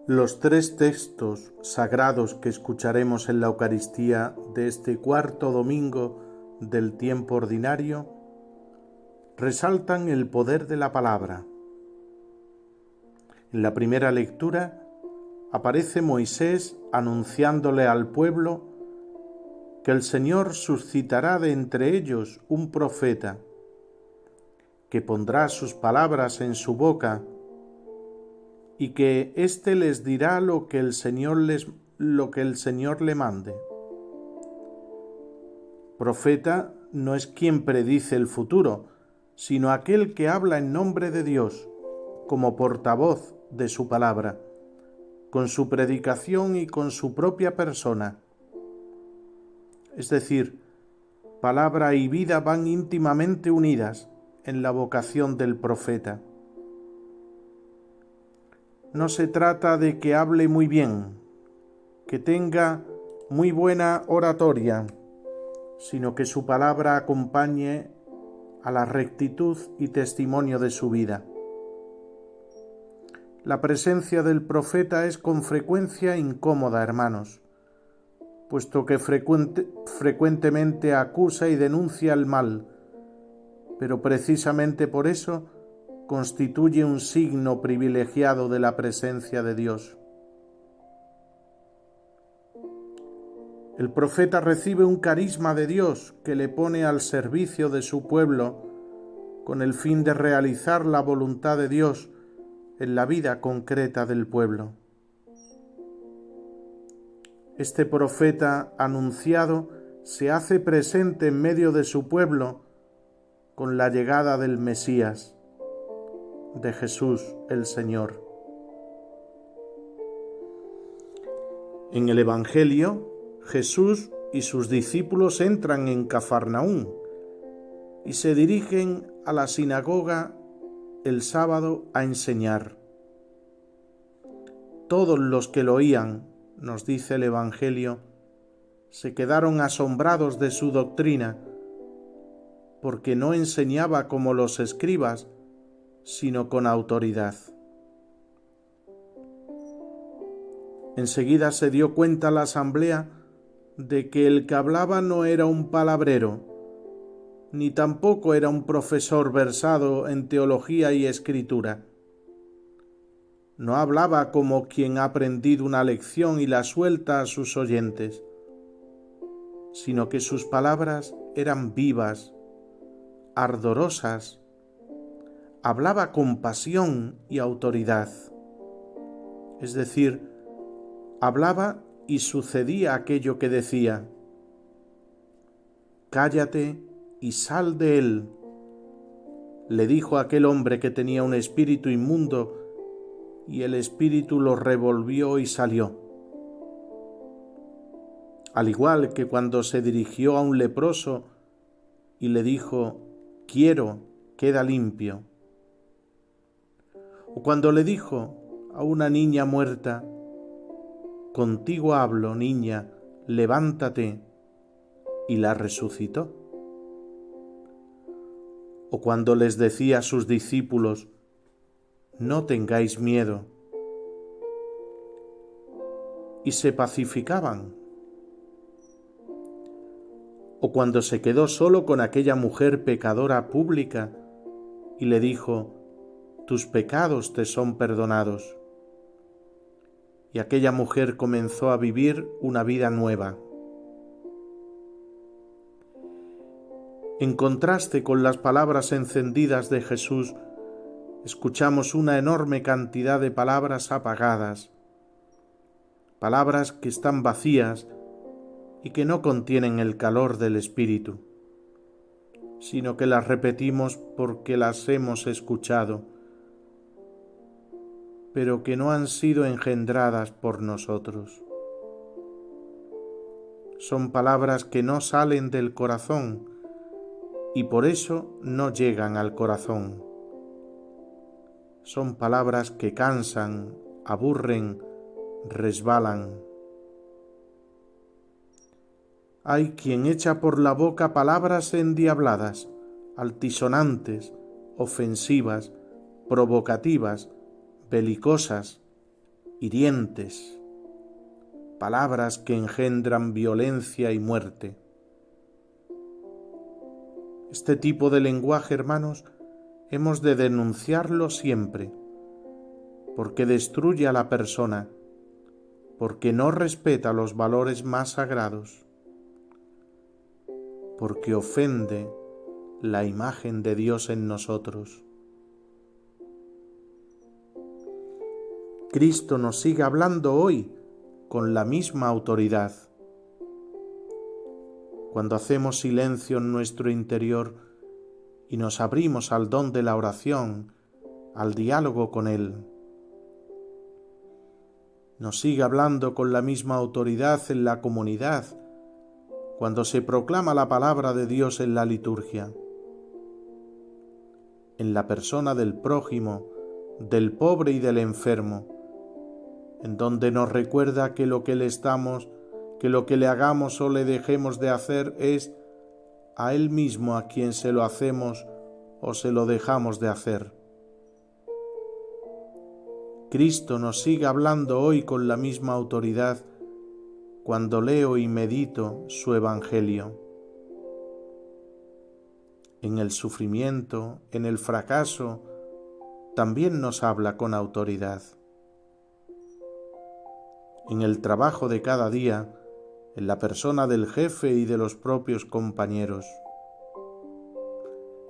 Los tres textos sagrados que escucharemos en la Eucaristía de este cuarto domingo del tiempo ordinario resaltan el poder de la palabra. En la primera lectura aparece Moisés anunciándole al pueblo que el Señor suscitará de entre ellos un profeta, que pondrá sus palabras en su boca y que éste les dirá lo que el Señor le mande. Profeta no es quien predice el futuro, sino aquel que habla en nombre de Dios, como portavoz de su palabra, con su predicación y con su propia persona. Es decir, palabra y vida van íntimamente unidas en la vocación del profeta. No se trata de que hable muy bien, que tenga muy buena oratoria, sino que su palabra acompañe a la rectitud y testimonio de su vida. La presencia del profeta es con frecuencia incómoda, hermanos, puesto que frecuentemente acusa y denuncia el mal, pero precisamente por eso constituye un signo privilegiado de la presencia de Dios. El profeta recibe un carisma de Dios que le pone al servicio de su pueblo con el fin de realizar la voluntad de Dios en la vida concreta del pueblo. Este profeta anunciado se hace presente en medio de su pueblo con la llegada del Mesías, de Jesús el Señor. En el Evangelio, Jesús y sus discípulos entran en Cafarnaún y se dirigen a la sinagoga el sábado a enseñar. Todos los que lo oían, nos dice el Evangelio, se quedaron asombrados de su doctrina, porque no enseñaba como los escribas, sino con autoridad. Enseguida se dio cuenta la asamblea de que el que hablaba no era un palabrero, ni tampoco era un profesor versado en teología y escritura. No hablaba como quien ha aprendido una lección y la suelta a sus oyentes, sino que sus palabras eran vivas, ardorosas. Hablaba con pasión y autoridad, es decir, hablaba y sucedía aquello que decía. Cállate y sal de él, le dijo aquel hombre que tenía un espíritu inmundo, y el espíritu lo revolvió y salió. Al igual que cuando se dirigió a un leproso y le dijo, quiero, queda limpio. O cuando le dijo a una niña muerta, contigo hablo, niña, levántate, y la resucitó. O cuando les decía a sus discípulos, no tengáis miedo, y se pacificaban. O cuando se quedó solo con aquella mujer pecadora pública y le dijo, tus pecados te son perdonados. Y aquella mujer comenzó a vivir una vida nueva. En contraste con las palabras encendidas de Jesús, escuchamos una enorme cantidad de palabras apagadas, palabras que están vacías y que no contienen el calor del Espíritu, sino que las repetimos porque las hemos escuchado, pero que no han sido engendradas por nosotros. Son palabras que no salen del corazón y por eso no llegan al corazón. Son palabras que cansan, aburren, resbalan. Hay quien echa por la boca palabras endiabladas, altisonantes, ofensivas, provocativas, belicosas, hirientes, palabras que engendran violencia y muerte. Este tipo de lenguaje, hermanos, hemos de denunciarlo siempre, porque destruye a la persona, porque no respeta los valores más sagrados, porque ofende la imagen de Dios en nosotros. Cristo nos sigue hablando hoy con la misma autoridad. Cuando hacemos silencio en nuestro interior y nos abrimos al don de la oración, al diálogo con Él, nos sigue hablando con la misma autoridad en la comunidad, cuando se proclama la palabra de Dios en la liturgia, en la persona del prójimo, del pobre y del enfermo, en donde nos recuerda que lo que le hagamos o le dejemos de hacer es a Él mismo a quien se lo hacemos o se lo dejamos de hacer. Cristo nos sigue hablando hoy con la misma autoridad cuando leo y medito su Evangelio. En el sufrimiento, en el fracaso, también nos habla con autoridad. En el trabajo de cada día, en la persona del jefe y de los propios compañeros,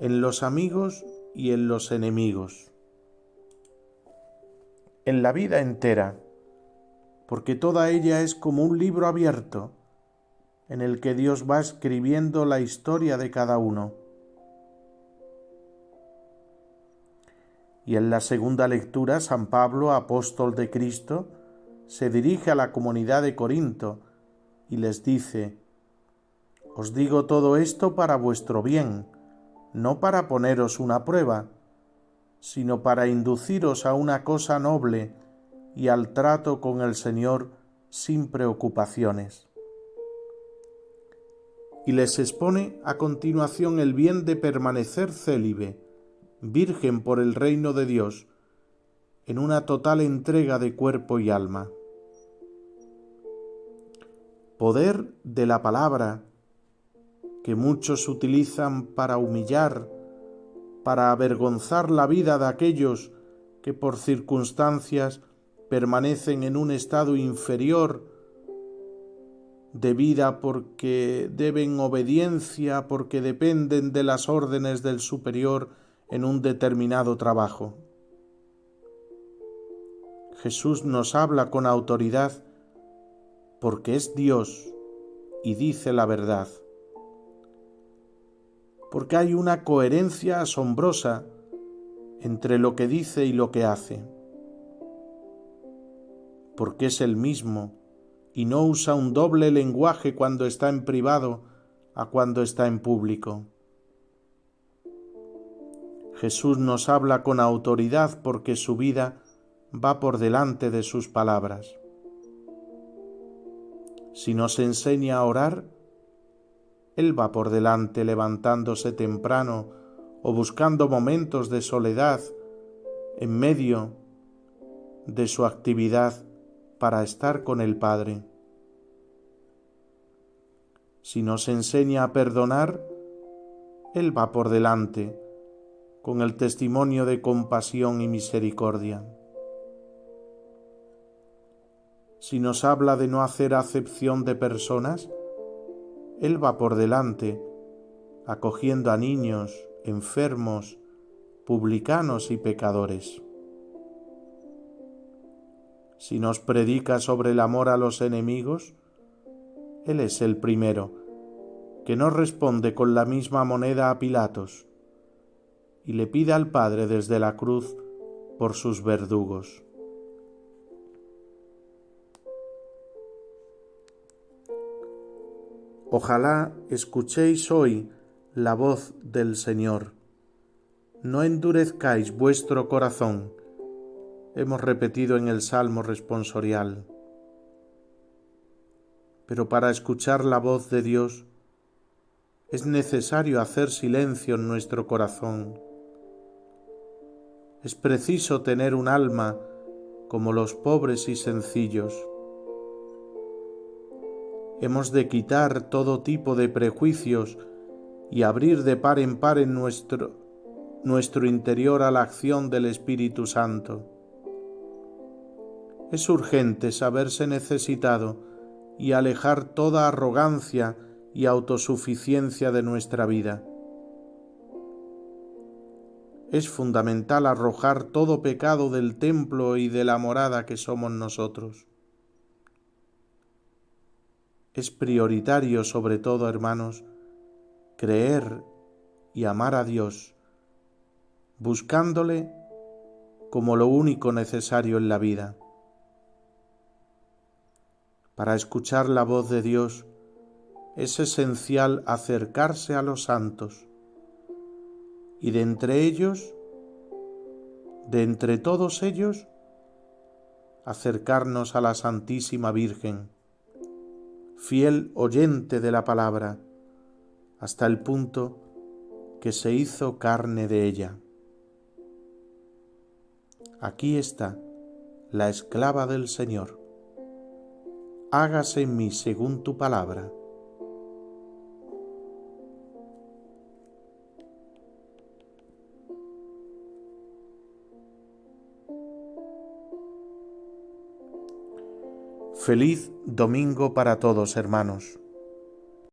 en los amigos y en los enemigos, en la vida entera, porque toda ella es como un libro abierto en el que Dios va escribiendo la historia de cada uno. Y en la segunda lectura, San Pablo, apóstol de Cristo, se dirige a la comunidad de Corinto y les dice: «Os digo todo esto para vuestro bien, no para poneros una prueba, sino para induciros a una cosa noble y al trato con el Señor sin preocupaciones». Y les expone a continuación el bien de permanecer célibe, virgen por el reino de Dios, en una total entrega de cuerpo y alma. Poder de la palabra que muchos utilizan para humillar, para avergonzar la vida de aquellos que por circunstancias permanecen en un estado inferior de vida porque deben obediencia, porque dependen de las órdenes del superior en un determinado trabajo. Jesús nos habla con autoridad porque es Dios y dice la verdad, porque hay una coherencia asombrosa entre lo que dice y lo que hace, porque es el mismo y no usa un doble lenguaje cuando está en privado a cuando está en público. Jesús nos habla con autoridad porque su vida va por delante de sus palabras. Si nos enseña a orar, Él va por delante levantándose temprano o buscando momentos de soledad en medio de su actividad para estar con el Padre. Si nos enseña a perdonar, Él va por delante con el testimonio de compasión y misericordia. Si nos habla de no hacer acepción de personas, Él va por delante, acogiendo a niños, enfermos, publicanos y pecadores. Si nos predica sobre el amor a los enemigos, Él es el primero, que no responde con la misma moneda a Pilatos, y le pide al Padre desde la cruz por sus verdugos. Ojalá escuchéis hoy la voz del Señor. No endurezcáis vuestro corazón. Hemos repetido en el Salmo responsorial. Pero para escuchar la voz de Dios es necesario hacer silencio en nuestro corazón. Es preciso tener un alma como los pobres y sencillos. Hemos de quitar todo tipo de prejuicios y abrir de par en par en nuestro interior a la acción del Espíritu Santo. Es urgente saberse necesitado y alejar toda arrogancia y autosuficiencia de nuestra vida. Es fundamental arrojar todo pecado del templo y de la morada que somos nosotros. Es prioritario, sobre todo, hermanos, creer y amar a Dios, buscándole como lo único necesario en la vida. Para escuchar la voz de Dios es esencial acercarse a los santos y de entre todos ellos, acercarnos a la Santísima Virgen, fiel oyente de la palabra, hasta el punto que se hizo carne de ella. Aquí está la esclava del Señor. Hágase en mí según tu palabra. Feliz domingo para todos, hermanos.